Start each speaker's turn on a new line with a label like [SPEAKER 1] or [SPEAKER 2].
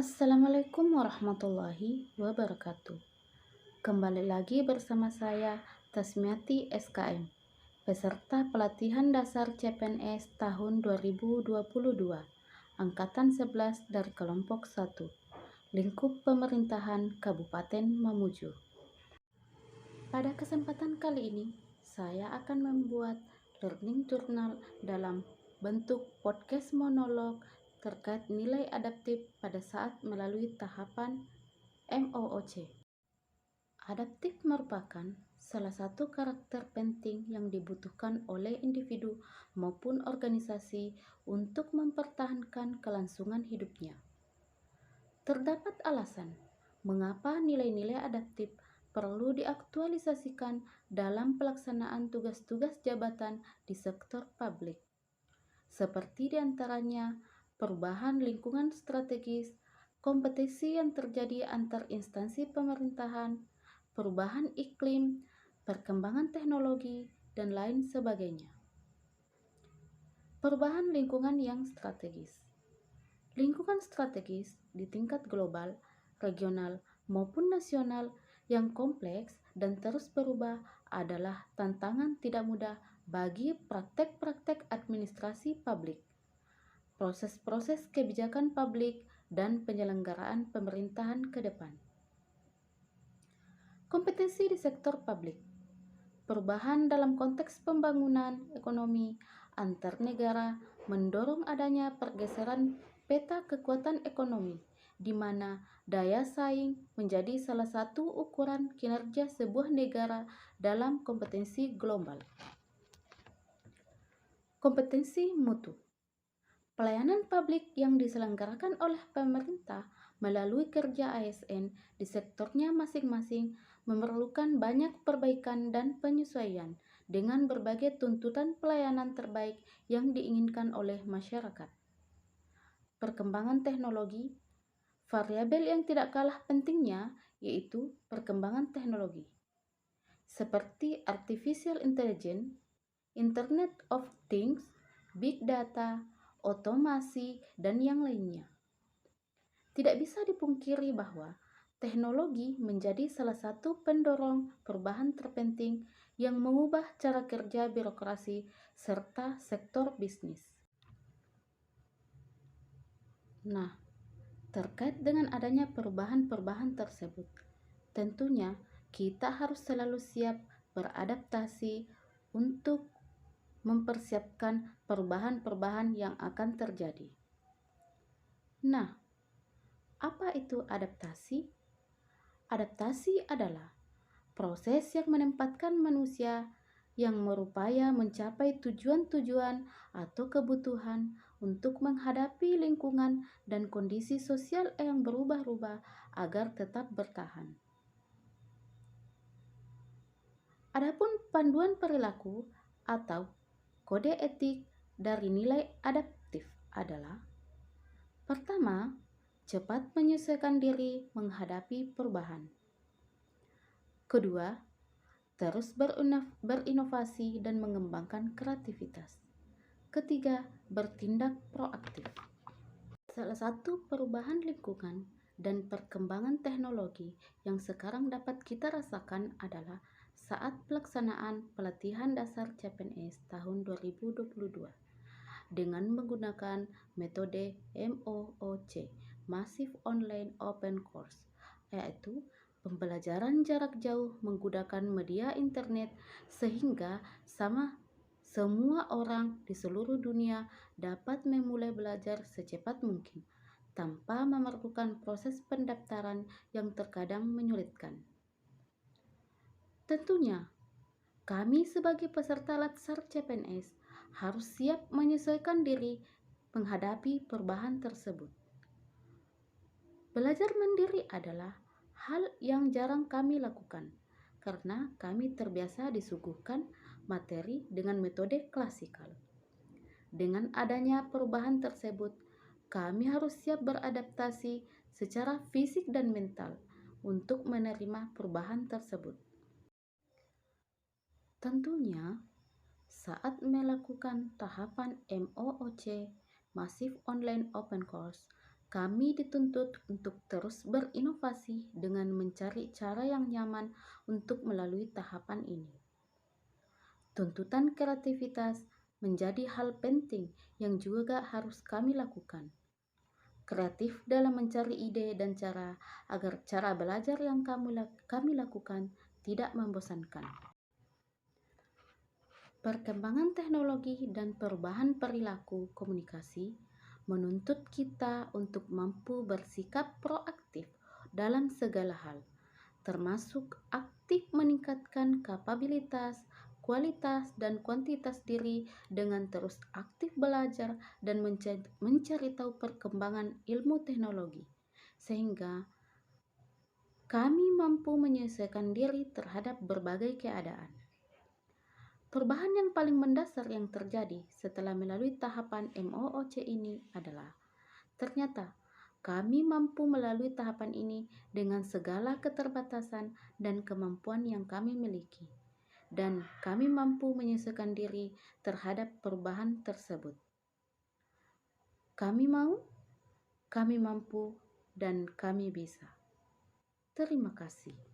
[SPEAKER 1] Assalamualaikum warahmatullahi wabarakatuh. Kembali lagi bersama saya Tasmiati SKM, peserta pelatihan dasar CPNS tahun 2022, angkatan 11 dari kelompok 1, lingkup pemerintahan Kabupaten Mamuju. Pada kesempatan kali ini, saya akan membuat learning journal dalam bentuk podcast monolog terkait nilai adaptif pada saat melalui tahapan MOOC. Adaptif merupakan salah satu karakter penting yang dibutuhkan oleh individu maupun organisasi untuk mempertahankan kelangsungan hidupnya. Terdapat alasan mengapa nilai-nilai adaptif perlu diaktualisasikan dalam pelaksanaan tugas-tugas jabatan di sektor publik, seperti diantaranya perubahan lingkungan strategis, kompetisi yang terjadi antar instansi pemerintahan, perubahan iklim, perkembangan teknologi, dan lain sebagainya. Perubahan lingkungan yang strategis. Lingkungan strategis di tingkat global, regional, maupun nasional yang kompleks dan terus berubah adalah tantangan tidak mudah bagi praktek-praktek administrasi publik, proses-proses kebijakan publik, dan penyelenggaraan pemerintahan ke depan. Kompetensi di sektor publik. Perubahan dalam konteks pembangunan ekonomi antar negara mendorong adanya pergeseran peta kekuatan ekonomi, di mana daya saing menjadi salah satu ukuran kinerja sebuah negara dalam kompetensi global. Kompetensi mutu. Pelayanan publik yang diselenggarakan oleh pemerintah melalui kerja ASN di sektornya masing-masing memerlukan banyak perbaikan dan penyesuaian dengan berbagai tuntutan pelayanan terbaik yang diinginkan oleh masyarakat. Perkembangan teknologi, variabel yang tidak kalah pentingnya yaitu perkembangan teknologi, seperti artificial intelligence, Internet of Things, Big Data, otomasi, dan yang lainnya. Tidak bisa dipungkiri bahwa teknologi menjadi salah satu pendorong perubahan terpenting yang mengubah cara kerja birokrasi serta sektor bisnis. Nah, terkait dengan adanya perubahan-perubahan tersebut, tentunya kita harus selalu siap beradaptasi untuk mempersiapkan perubahan-perubahan yang akan terjadi. Nah, apa itu adaptasi? Adaptasi adalah proses yang menempatkan manusia yang berupaya mencapai tujuan-tujuan atau kebutuhan untuk menghadapi lingkungan dan kondisi sosial yang berubah-ubah agar tetap bertahan. Adapun panduan perilaku atau kode etik dari nilai adaptif adalah: pertama, cepat menyesuaikan diri menghadapi perubahan. Kedua, terus berinovasi dan mengembangkan kreativitas. Ketiga, bertindak proaktif. Salah satu perubahan lingkungan dan perkembangan teknologi yang sekarang dapat kita rasakan adalah saat pelaksanaan pelatihan dasar CPNS tahun 2022 dengan menggunakan metode MOOC, Massive Online Open Course, yaitu pembelajaran jarak jauh menggunakan media internet sehingga semua orang di seluruh dunia dapat memulai belajar secepat mungkin tanpa memerlukan proses pendaftaran yang terkadang menyulitkan. Tentunya, kami sebagai peserta latsar CPNS harus siap menyesuaikan diri menghadapi perubahan tersebut. Belajar mandiri adalah hal yang jarang kami lakukan karena kami terbiasa disuguhkan materi dengan metode klasikal. Dengan adanya perubahan tersebut, kami harus siap beradaptasi secara fisik dan mental untuk menerima perubahan tersebut. Tentunya, saat melakukan tahapan MOOC, Massive Online Open Course, kami dituntut untuk terus berinovasi dengan mencari cara yang nyaman untuk melalui tahapan ini. Tuntutan kreativitas menjadi hal penting yang juga harus kami lakukan. Kreatif dalam mencari ide dan cara agar cara belajar yang kami lakukan tidak membosankan. Perkembangan teknologi dan perubahan perilaku komunikasi menuntut kita untuk mampu bersikap proaktif dalam segala hal, termasuk aktif meningkatkan kapabilitas, kualitas, dan kuantitas diri dengan terus aktif belajar dan mencari tahu perkembangan ilmu teknologi, sehingga kami mampu menyesuaikan diri terhadap berbagai keadaan. Perubahan yang paling mendasar yang terjadi setelah melalui tahapan MOOC ini adalah ternyata kami mampu melalui tahapan ini dengan segala keterbatasan dan kemampuan yang kami miliki, dan kami mampu menyesuaikan diri terhadap perubahan tersebut. Kami mau, kami mampu, dan kami bisa. Terima kasih.